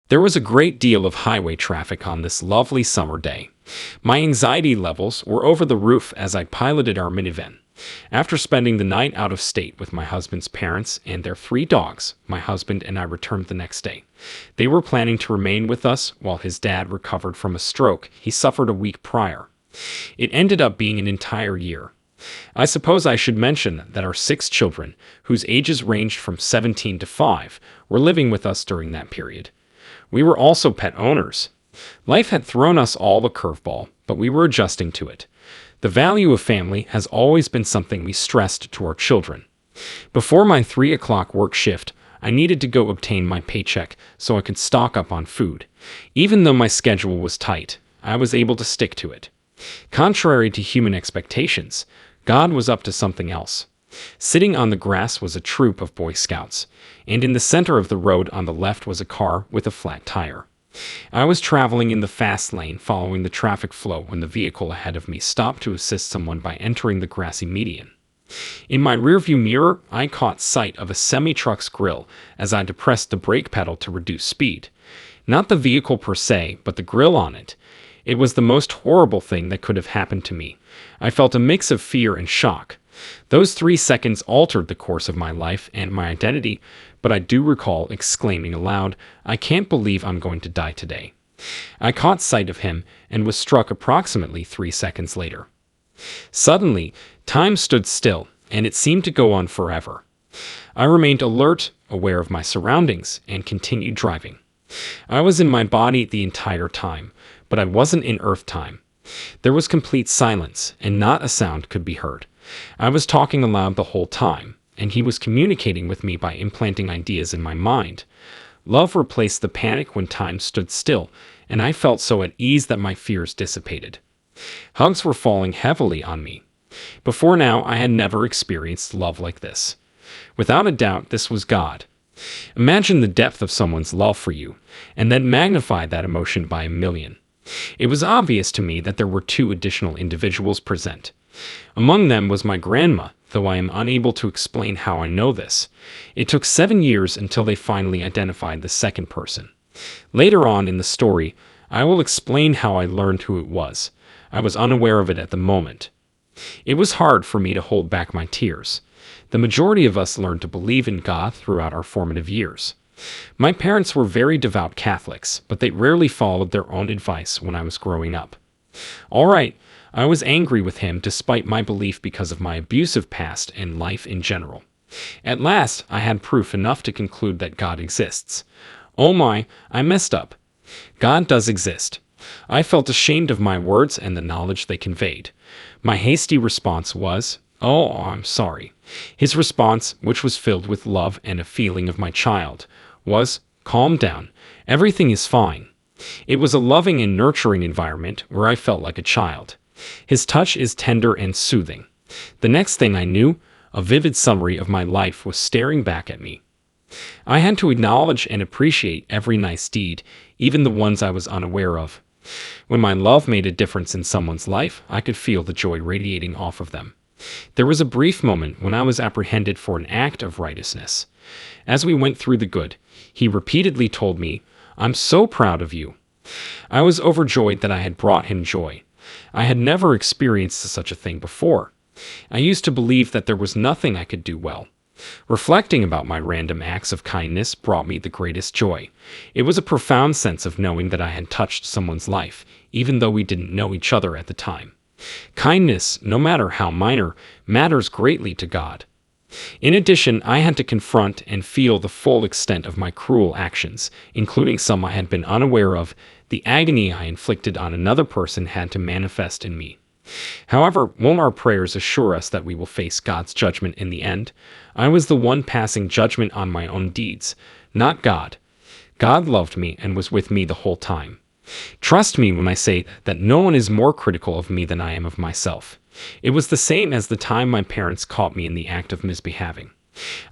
There was a great deal of highway traffic on this lovely summer day. My anxiety levels were over the roof as I piloted our minivan. After spending the night out of state with my husband's parents and their three dogs, my husband and I returned the next day. They were planning to remain with us while his dad recovered from a stroke he suffered a week prior. It ended up being an entire year. I suppose I should mention that our 6 children, whose ages ranged from 17 to 5, were living with us during that period. We were also pet owners. Life had thrown us all a curveball, but we were adjusting to it. The value of family has always been something we stressed to our children. Before my 3 o'clock work shift, I needed to go obtain my paycheck so I could stock up on food. Even though my schedule was tight, I was able to stick to it. Contrary to human expectations, God was up to something else. Sitting on the grass was a troop of Boy Scouts, and in the center of the road on the left was a car with a flat tire. I was traveling in the fast lane following the traffic flow when the vehicle ahead of me stopped to assist someone by entering the grassy median. In my rearview mirror, I caught sight of a semi-truck's grill as I depressed the brake pedal to reduce speed. Not the vehicle per se, but the grill on it. It was the most horrible thing that could have happened to me. I felt a mix of fear and shock. Those 3 seconds altered the course of my life and my identity, but I do recall exclaiming aloud, "I can't believe I'm going to die today." I caught sight of him and was struck approximately 3 seconds later. Suddenly, time stood still, and it seemed to go on forever. I remained alert, aware of my surroundings, and continued driving. I was in my body the entire time, but I wasn't in Earth time. There was complete silence, and not a sound could be heard. I was talking aloud the whole time, and he was communicating with me by implanting ideas in my mind. Love replaced the panic when time stood still, and I felt so at ease that my fears dissipated. Hugs were falling heavily on me. Before now, I had never experienced love like this. Without a doubt, this was God. Imagine the depth of someone's love for you, and then magnify that emotion by a million. It was obvious to me that there were 2 additional individuals present. Among them was my grandma, though I am unable to explain how I know this. It took 7 years until they finally identified the second person. Later on in the story, I will explain how I learned who it was. I was unaware of it at the moment. It was hard for me to hold back my tears. The majority of us learned to believe in God throughout our formative years. My parents were very devout Catholics, but they rarely followed their own advice when I was growing up. All right, I was angry with him despite my belief because of my abusive past and life in general. At last, I had proof enough to conclude that God exists. Oh my, I messed up. God does exist. I felt ashamed of my words and the knowledge they conveyed. My hasty response was, "Oh, I'm sorry." His response, which was filled with love and a feeling of my child, was, "Calm down. Everything is fine." It was a loving and nurturing environment where I felt like a child. His touch is tender and soothing. The next thing I knew, a vivid summary of my life was staring back at me. I had to acknowledge and appreciate every nice deed, even the ones I was unaware of. When my love made a difference in someone's life, I could feel the joy radiating off of them. There was a brief moment when I was apprehended for an act of righteousness. As we went through the good, he repeatedly told me, "I'm so proud of you." I was overjoyed that I had brought him joy. I had never experienced such a thing before. I used to believe that there was nothing I could do well. Reflecting about my random acts of kindness brought me the greatest joy. It was a profound sense of knowing that I had touched someone's life, even though we didn't know each other at the time. Kindness, no matter how minor, matters greatly to God. In addition, I had to confront and feel the full extent of my cruel actions, including some I had been unaware of. The agony I inflicted on another person had to manifest in me. However, won't our prayers assure us that we will face God's judgment in the end? I was the one passing judgment on my own deeds, not God. God loved me and was with me the whole time. Trust me when I say that no one is more critical of me than I am of myself. It was the same as the time my parents caught me in the act of misbehaving.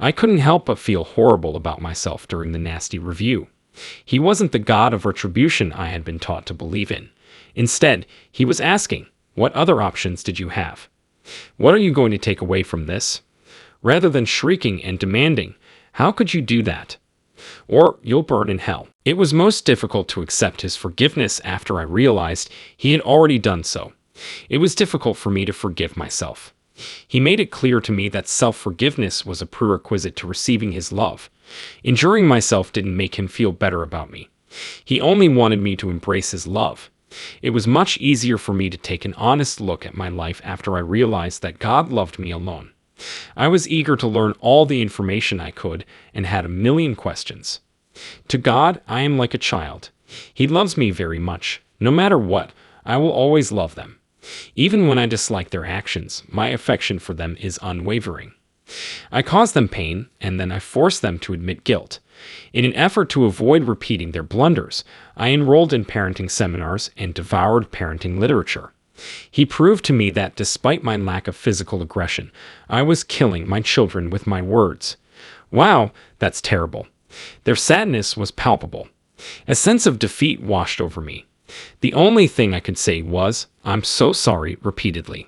I couldn't help but feel horrible about myself during the nasty review. He wasn't the God of retribution I had been taught to believe in. Instead, he was asking, "What other options did you have? What are you going to take away from this?" Rather than shrieking and demanding, "How could you do that?" or you'll burn in hell. It was most difficult to accept his forgiveness after I realized he had already done so. It was difficult for me to forgive myself. He made it clear to me that self-forgiveness was a prerequisite to receiving his love. Injuring myself didn't make him feel better about me. He only wanted me to embrace his love. It was much easier for me to take an honest look at my life after I realized that God loved me alone. I was eager to learn all the information I could and had a million questions. To God, I am like a child. He loves me very much. No matter what, I will always love them. Even when I dislike their actions, my affection for them is unwavering. I cause them pain, and then I force them to admit guilt. In an effort to avoid repeating their blunders, I enrolled in parenting seminars and devoured parenting literature. He proved to me that despite my lack of physical aggression, I was killing my children with my words. Wow, that's terrible. Their sadness was palpable. A sense of defeat washed over me. The only thing I could say was, "I'm so sorry," repeatedly.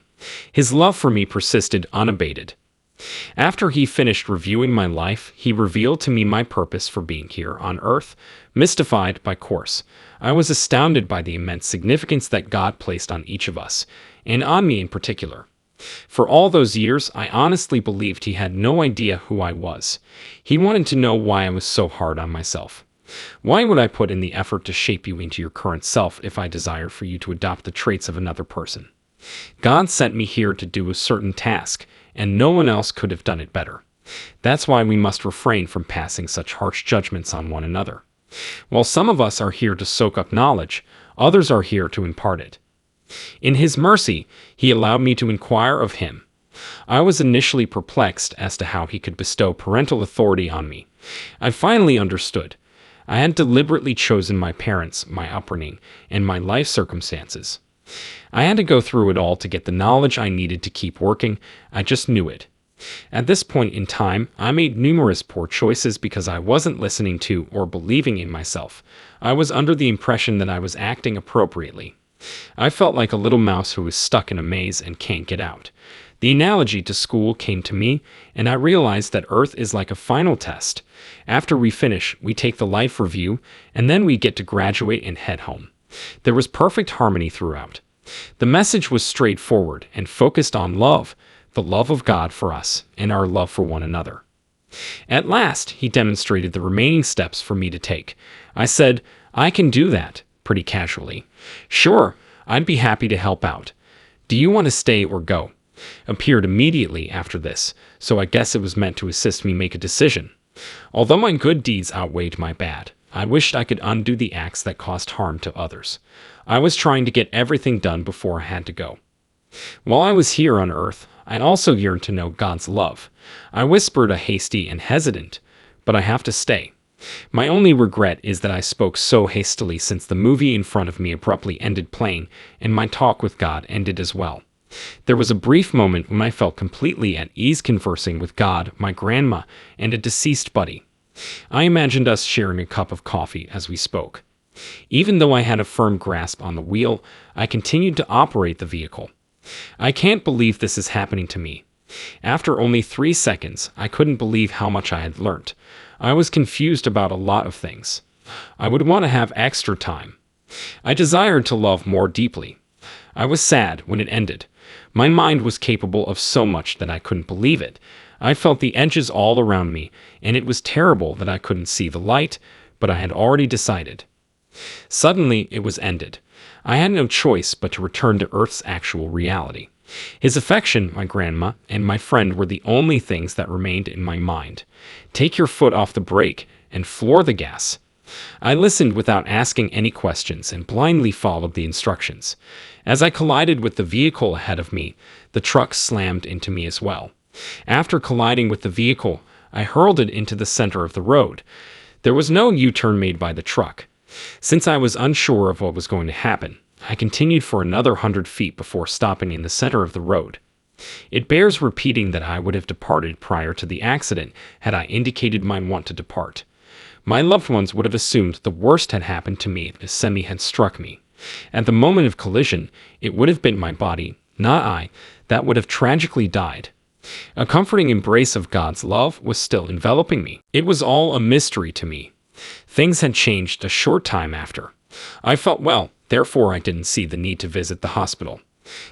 His love for me persisted unabated. After he finished reviewing my life, he revealed to me my purpose for being here on earth. Mystified by course, I was astounded by the immense significance that God placed on each of us, and on me in particular. For all those years, I honestly believed he had no idea who I was. He wanted to know why I was so hard on myself. Why would I put in the effort to shape you into your current self if I desired for you to adopt the traits of another person? God sent me here to do a certain task, and no one else could have done it better. That's why we must refrain from passing such harsh judgments on one another. While some of us are here to soak up knowledge, others are here to impart it. In his mercy, he allowed me to inquire of him. I was initially perplexed as to how he could bestow parental authority on me. I finally understood. I had deliberately chosen my parents, my upbringing, and my life circumstances. I had to go through it all to get the knowledge I needed to keep working. I just knew it. At this point in time, I made numerous poor choices because I wasn't listening to or believing in myself. I was under the impression that I was acting appropriately. I felt like a little mouse who is stuck in a maze and can't get out. The analogy to school came to me, and I realized that Earth is like a final test. After we finish, we take the life review, and then we get to graduate and head home. There was perfect harmony throughout. The message was straightforward and focused on love, the love of God for us, and our love for one another. At last, he demonstrated the remaining steps for me to take. I said, "I can do that," pretty casually. "Sure, I'd be happy to help out. Do you want to stay or go?" Appeared immediately after this, so I guess it was meant to assist me make a decision. Although my good deeds outweighed my bad, I wished I could undo the acts that caused harm to others. I was trying to get everything done before I had to go. While I was here on earth, I also yearned to know God's love. I whispered a hasty and hesitant, "But I have to stay." My only regret is that I spoke so hastily since the movie in front of me abruptly ended playing, and my talk with God ended as well. There was a brief moment when I felt completely at ease conversing with God, my grandma, and a deceased buddy. I imagined us sharing a cup of coffee as we spoke. Even though I had a firm grasp on the wheel, I continued to operate the vehicle. I can't believe this is happening to me. After only 3 seconds, I couldn't believe how much I had learnt. I was confused about a lot of things. I would want to have extra time. I desired to love more deeply. I was sad when it ended. My mind was capable of so much that I couldn't believe it. I felt the edges all around me, and it was terrible that I couldn't see the light, but I had already decided. Suddenly, it was ended. I had no choice but to return to Earth's actual reality. His affection, my grandma, and my friend were the only things that remained in my mind. Take your foot off the brake and floor the gas. I listened without asking any questions and blindly followed the instructions. As I collided with the vehicle ahead of me, the truck slammed into me as well. After colliding with the vehicle, I hurled it into the center of the road. There was no U-turn made by the truck. Since I was unsure of what was going to happen, I continued for another 100 feet before stopping in the center of the road. It bears repeating that I would have departed prior to the accident had I indicated my want to depart. My loved ones would have assumed the worst had happened to me if a semi had struck me. At the moment of collision, it would have been my body, not I, that would have tragically died. A comforting embrace of God's love was still enveloping me. It was all a mystery to me. Things had changed a short time after. I felt well, therefore I didn't see the need to visit the hospital.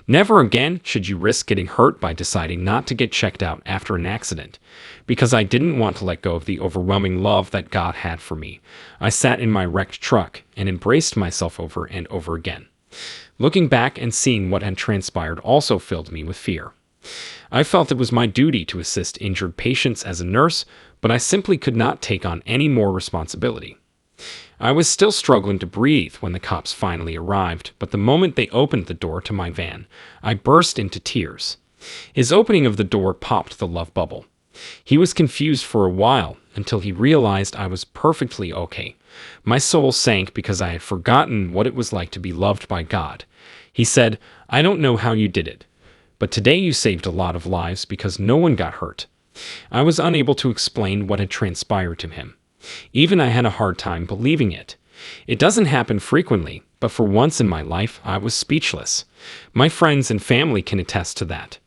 Never again should you risk getting hurt by deciding not to get checked out after an accident. Because I didn't want to let go of the overwhelming love that God had for me, I sat in my wrecked truck and embraced myself over and over again. Looking back and seeing what had transpired also filled me with fear. I felt it was my duty to assist injured patients as a nurse, but I simply could not take on any more responsibility. I was still struggling to breathe when the cops finally arrived, but the moment they opened the door to my van, I burst into tears. His opening of the door popped the love bubble. He was confused for a while until he realized I was perfectly okay. My soul sank because I had forgotten what it was like to be loved by God. He said, "I don't know how you did it, but today you saved a lot of lives because no one got hurt." I was unable to explain what had transpired to him. Even I had a hard time believing it. It doesn't happen frequently, but for once in my life, I was speechless. My friends and family can attest to that.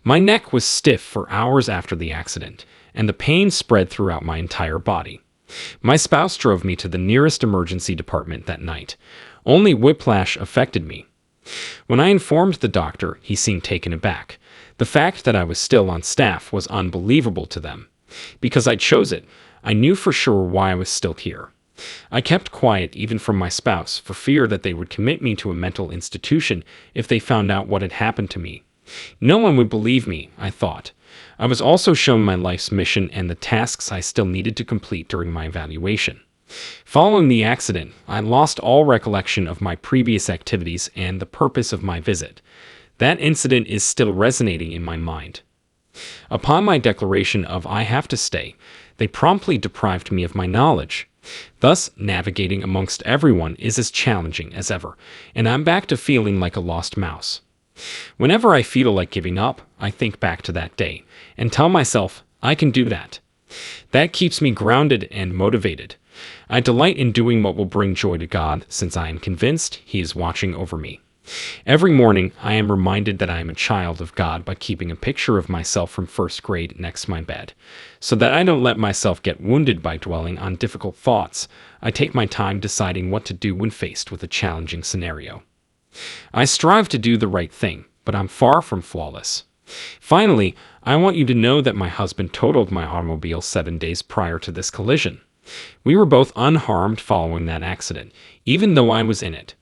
My neck was stiff for hours after the accident, and the pain spread throughout my entire body. My spouse drove me to the nearest emergency department that night. Only whiplash affected me. When I informed the doctor, he seemed taken aback. The fact that I was still on staff was unbelievable to them. Because I chose it, I knew for sure why I was still here. I kept quiet even from my spouse for fear that they would commit me to a mental institution if they found out what had happened to me. No one would believe me, I thought. I was also shown my life's mission and the tasks I still needed to complete during my evaluation. Following the accident, I lost all recollection of my previous activities and the purpose of my visit. That incident is still resonating in my mind. Upon my declaration of "I have to stay," they promptly deprived me of my knowledge. Thus, navigating amongst everyone is as challenging as ever, and I'm back to feeling like a lost mouse. Whenever I feel like giving up, I think back to that day and tell myself, I can do that. That keeps me grounded and motivated. I delight in doing what will bring joy to God, since I am convinced He is watching over me. Every morning, I am reminded that I am a child of God by keeping a picture of myself from first grade next to my bed. So that I don't let myself get wounded by dwelling on difficult thoughts, I take my time deciding what to do when faced with a challenging scenario. I strive to do the right thing, but I'm far from flawless. Finally, I want you to know that my husband totaled my automobile 7 days prior to this collision. We were both unharmed following that accident, even though I was in it.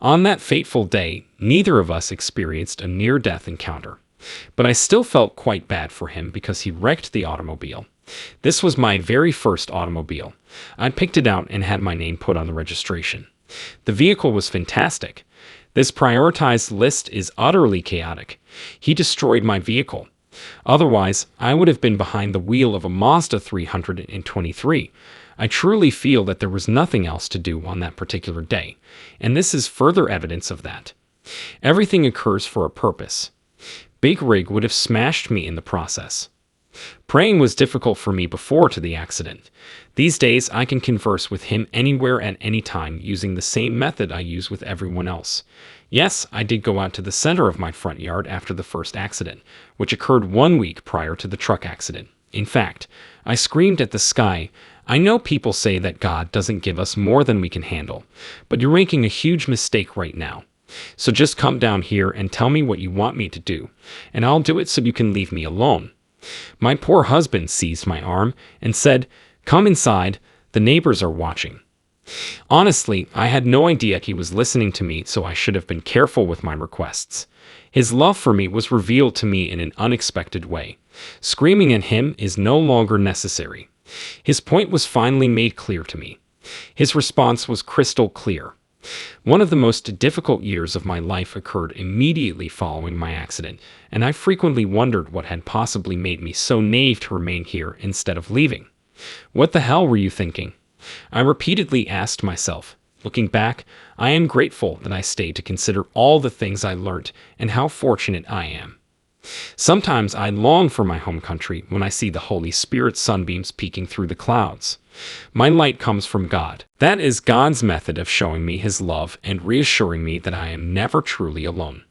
On that fateful day, neither of us experienced a near-death encounter, but I still felt quite bad for him because he wrecked the automobile. This was my very first automobile. I picked it out and had my name put on the registration. The vehicle was fantastic. This prioritized list is utterly chaotic. He destroyed my vehicle. Otherwise, I would have been behind the wheel of a Mazda 323. I truly feel that there was nothing else to do on that particular day, and this is further evidence of that. Everything occurs for a purpose. Big Rig would have smashed me in the process. Praying was difficult for me before to the accident. These days, I can converse with him anywhere at any time using the same method I use with everyone else. Yes, I did go out to the center of my front yard after the first accident, which occurred 1 week prior to the truck accident. In fact, I screamed at the sky, "I know people say that God doesn't give us more than we can handle, but you're making a huge mistake right now. So just come down here and tell me what you want me to do, and I'll do it so you can leave me alone." My poor husband seized my arm and said, "Come inside, the neighbors are watching." Honestly, I had no idea he was listening to me, so I should have been careful with my requests. His love for me was revealed to me in an unexpected way. Screaming at him is no longer necessary. His point was finally made clear to me. His response was crystal clear. One of the most difficult years of my life occurred immediately following my accident, and I frequently wondered what had possibly made me so naive to remain here instead of leaving. What the hell were you thinking? I repeatedly asked myself. Looking back, I am grateful that I stayed to consider all the things I learned and how fortunate I am. Sometimes I long for my home country when I see the Holy Spirit's sunbeams peeking through the clouds. My light comes from God. That is God's method of showing me His love and reassuring me that I am never truly alone.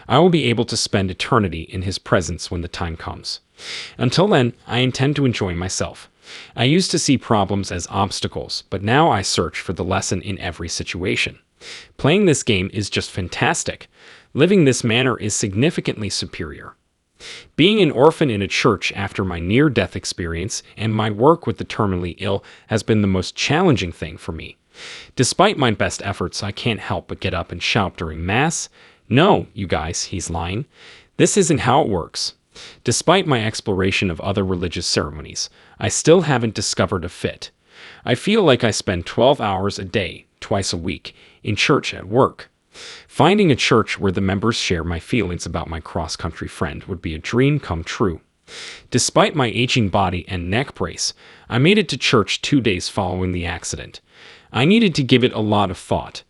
I will be able to spend eternity in His presence when the time comes. Until then, I intend to enjoy myself. I used to see problems as obstacles, but now I search for the lesson in every situation. Playing this game is just fantastic. Living this manner is significantly superior. Being an orphan in a church after my near-death experience and my work with the terminally ill has been the most challenging thing for me. Despite my best efforts, I can't help but get up and shout during Mass. No, you guys, he's lying. This isn't how it works. Despite my exploration of other religious ceremonies, I still haven't discovered a fit. I feel like I spend 12 hours a day, twice a week, in church at work. Finding a church where the members share my feelings about my cross-country friend would be a dream come true. Despite my aching body and neck brace, I made it to church 2 days following the accident. I needed to give it a lot of thought.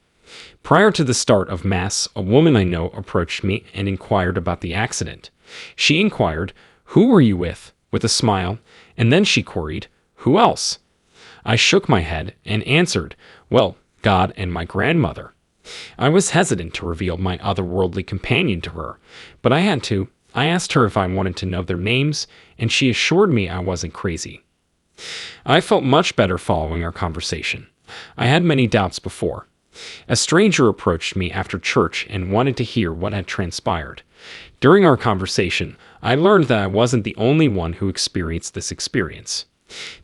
Prior to the start of Mass, a woman I know approached me and inquired about the accident. She inquired, "Who were you with a smile, and then she queried, "Who else?" I shook my head and answered, "Well, God and my grandmother." I was hesitant to reveal my otherworldly companion to her, but I had to. I asked her if I wanted to know their names, and she assured me I wasn't crazy. I felt much better following our conversation. I had many doubts before. A stranger approached me after church and wanted to hear what had transpired. During our conversation, I learned that I wasn't the only one who experienced this experience.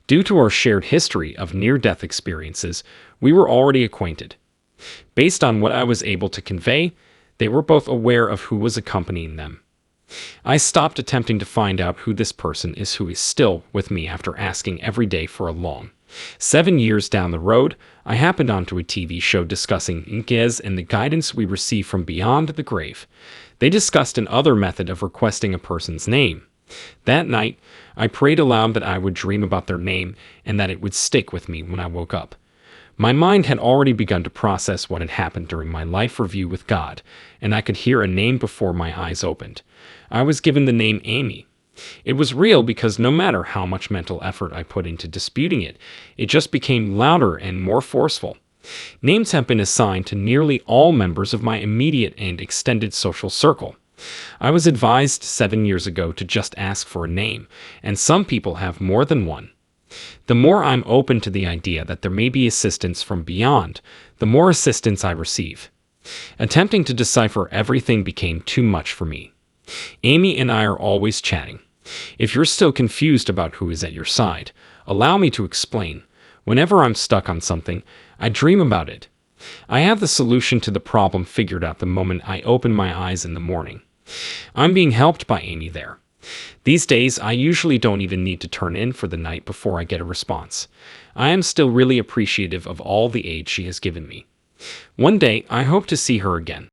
Due to our shared history of near-death experiences, we were already acquainted. Based on what I was able to convey, they were both aware of who was accompanying them. I stopped attempting to find out who this person is who is still with me after asking every day for a long. 7 years down the road, I happened onto a TV show discussing Inquez and the guidance we receive from beyond the grave. They discussed another method of requesting a person's name. That night, I prayed aloud that I would dream about their name and that it would stick with me when I woke up. My mind had already begun to process what had happened during my life review with God, and I could hear a name before my eyes opened. I was given the name Amy. It was real because no matter how much mental effort I put into disputing it, it just became louder and more forceful. Names have been assigned to nearly all members of my immediate and extended social circle. I was advised 7 years ago to just ask for a name, and some people have more than one. The more I'm open to the idea that there may be assistance from beyond, the more assistance I receive. Attempting to decipher everything became too much for me. Amy and I are always chatting. If you're still confused about who is at your side, allow me to explain. Whenever I'm stuck on something, I dream about it. I have the solution to the problem figured out the moment I open my eyes in the morning. I'm being helped by Amy there. These days, I usually don't even need to turn in for the night before I get a response. I am still really appreciative of all the aid she has given me. One day, I hope to see her again.